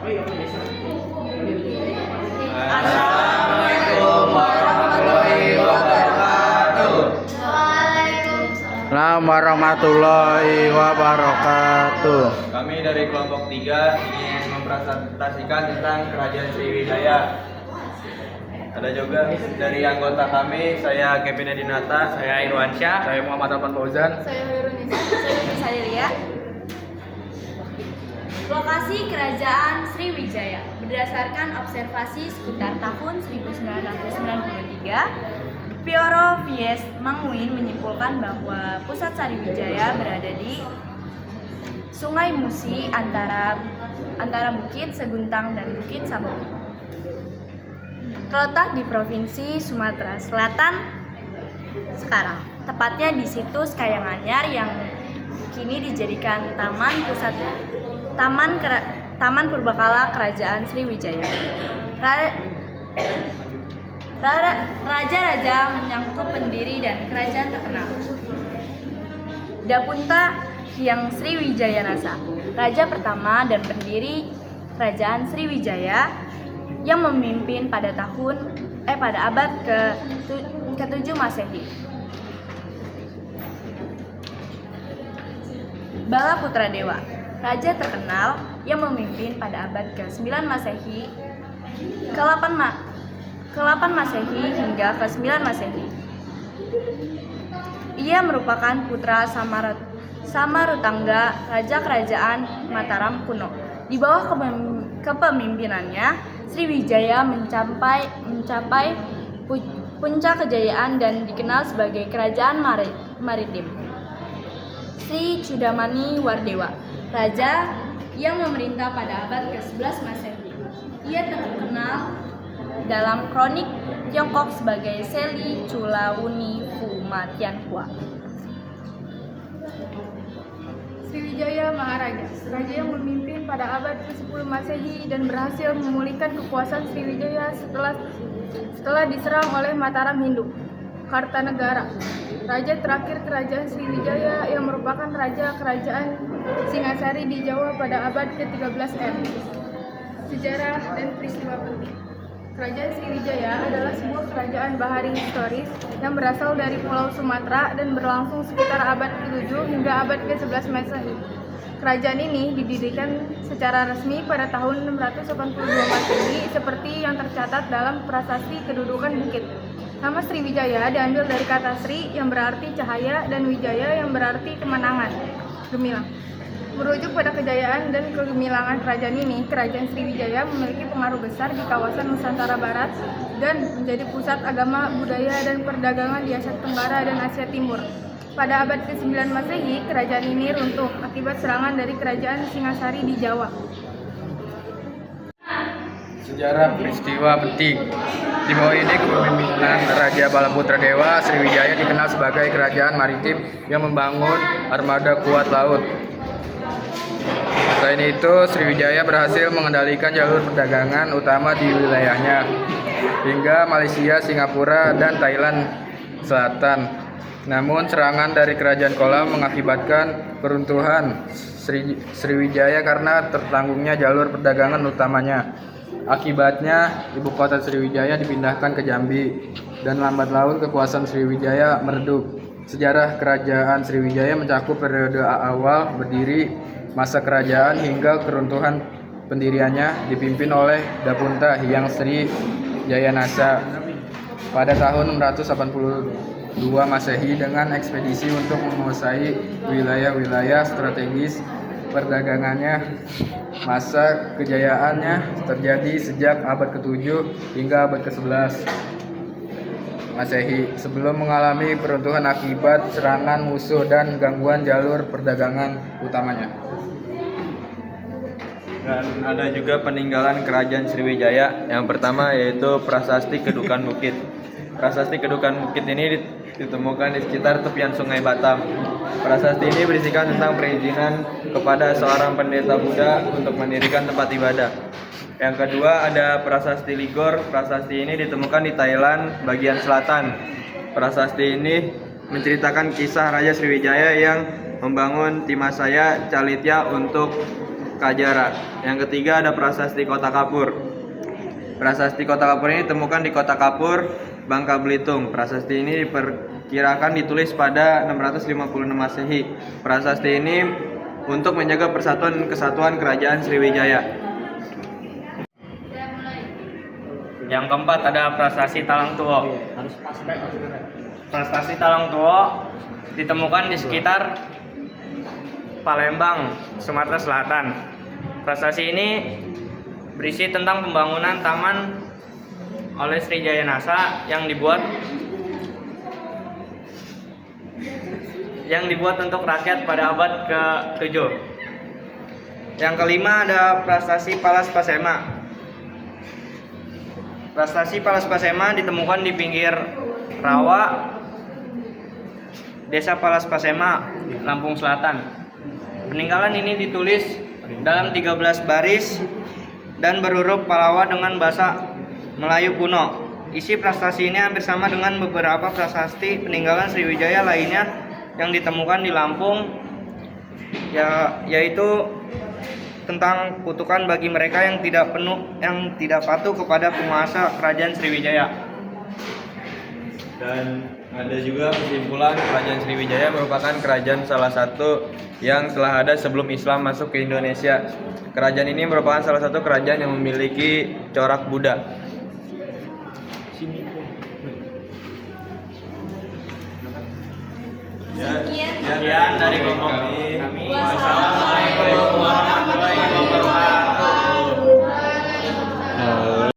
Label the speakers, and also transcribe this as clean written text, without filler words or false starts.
Speaker 1: Assalamualaikum warahmatullahi wabarakatuh.
Speaker 2: Assalamualaikum warahmatullahi wabarakatuh.
Speaker 1: Kami dari kelompok 3 ingin mempresentasikan tentang Kerajaan Sriwijaya. Ada juga dari anggota kami, saya Kevin Adinata, saya Irwansyah,
Speaker 2: Saya Muhammad Afan Fauzan.
Speaker 3: Saya Wirunisa, saya Nisa. Lokasi Kerajaan Sriwijaya berdasarkan observasi sekitar tahun 1993, Pioro Vies Manguin menyimpulkan bahwa pusat Sriwijaya berada di Sungai Musi antara Bukit Seguntang dan Bukit Sabuk. Terletak di Provinsi Sumatera Selatan sekarang, tepatnya di situs Kayanganyar yang kini dijadikan Taman Purbakala Kerajaan Sriwijaya. Raja-raja menyangkut pendiri dan kerajaan terkenal. Dapunta Hyang Sriwijaya Nasa, raja pertama dan pendiri Kerajaan Sriwijaya yang memimpin pada abad ke-7 Masehi. Bala Putra Dewa, raja terkenal yang memimpin pada abad ke-9 Masehi, ke-8 Masehi hingga ke-9 Masehi. Ia merupakan putra Samarutangga, raja kerajaan Mataram kuno. Di bawah kepemimpinannya, Sriwijaya mencapai puncak kejayaan dan dikenal sebagai kerajaan maritim. Sri Chudamani Wardewa, raja yang memerintah pada abad ke-11 Masehi. Ia terkenal dalam kronik Tiongkok sebagai Seli Chulawuni Fu Tianhua.
Speaker 4: Sriwijaya Maharaja, raja yang memimpin pada abad ke-10 Masehi dan berhasil memulihkan kekuasaan Sriwijaya setelah diserang oleh Mataram Hindu. Kartanegara, raja terakhir kerajaan Sriwijaya yang merupakan raja kerajaan Singasari di Jawa pada abad ke-13 M. Sejarah dan peristiwa penting. Kerajaan Sriwijaya adalah sebuah kerajaan bahari historis yang berasal dari Pulau Sumatera dan berlangsung sekitar abad ke-7 hingga abad ke-11 Masehi. Kerajaan ini didirikan secara resmi pada tahun 682 Masehi seperti yang tercatat dalam Prasasti Kedudukan Bukit. Nama Sriwijaya diambil dari kata Sri yang berarti cahaya dan Wijaya yang berarti kemenangan, gemilang. Merujuk pada kejayaan dan kegemilangan kerajaan ini, Kerajaan Sriwijaya memiliki pengaruh besar di kawasan Nusantara Barat dan menjadi pusat agama, budaya, dan perdagangan di Asia Tenggara dan Asia Timur. Pada abad ke-9 Masehi, kerajaan ini runtuh akibat serangan dari kerajaan Singasari di Jawa.
Speaker 2: Sejarah peristiwa penting. Di bawah ini kepemimpinan Raja Balaputra Dewa, Sriwijaya dikenal sebagai kerajaan maritim yang membangun armada kuat laut. Selain itu, Sriwijaya berhasil mengendalikan jalur perdagangan utama di wilayahnya hingga Malaysia, Singapura, dan Thailand Selatan. Namun, serangan dari Kerajaan Kolam mengakibatkan keruntuhan Sriwijaya karena tertanggungnya jalur perdagangan utamanya. Akibatnya, ibu kota Sriwijaya dipindahkan ke Jambi dan lambat laun kekuasaan Sriwijaya meredup. Sejarah kerajaan Sriwijaya mencakup periode awal berdiri, masa kerajaan hingga keruntuhan pendiriannya dipimpin oleh Dapunta Hyang Sriwijaya Nasa pada tahun 682 Masehi dengan ekspedisi untuk menguasai wilayah-wilayah strategis perdagangannya. Masa kejayaannya terjadi sejak abad ke-7 hingga abad ke-11 Masehi sebelum mengalami peruntuhan akibat serangan musuh dan gangguan jalur perdagangan utamanya.
Speaker 1: Dan ada juga peninggalan Kerajaan Sriwijaya. Yang pertama yaitu Prasasti Kedukan Bukit. Prasasti Kedukan Bukit ini ditemukan di sekitar tepian Sungai Batam. Prasasti ini berisikan tentang perizinan kepada seorang pendeta Buddha untuk mendirikan tempat ibadah. Yang kedua ada Prasasti Ligor. Prasasti ini ditemukan di Thailand bagian selatan. Prasasti ini menceritakan kisah Raja Sriwijaya yang membangun Timasaya Calitya untuk Kajara. Yang ketiga ada prasasti Kota Kapur. Prasasti Kota Kapur ini ditemukan di Kota Kapur, Bangka Belitung. Prasasti ini diperkirakan ditulis pada 656 Masehi. Prasasti ini untuk menjaga persatuan dan kesatuan Kerajaan Sriwijaya.
Speaker 5: Yang keempat ada prasasti Talang Tuo. Prasasti Talang Tuo ditemukan di sekitar Palembang, Sumatera Selatan. Prasasti ini berisi tentang pembangunan taman oleh Sriwijaya Nasa yang dibuat untuk rakyat pada abad ke-7. Yang kelima ada prasasti Palas Pasema. Prasasti Palas Pasema ditemukan di pinggir rawa Desa Palas Pasema, Lampung Selatan. Peninggalan ini ditulis dalam 13 baris dan berhuruf Palawa dengan bahasa Melayu kuno. Isi prasasti ini hampir sama dengan beberapa prasasti peninggalan Sriwijaya lainnya yang ditemukan di Lampung, yaitu tentang kutukan bagi mereka yang tidak patuh kepada penguasa Kerajaan Sriwijaya.
Speaker 1: Dan ada juga kesimpulan Kerajaan Sriwijaya merupakan kerajaan salah satu yang telah ada sebelum Islam masuk ke Indonesia. Kerajaan ini merupakan salah satu kerajaan yang memiliki corak Buddha.
Speaker 3: Sekian
Speaker 5: Sekian dari kelompok kami.
Speaker 3: Wassalamualaikum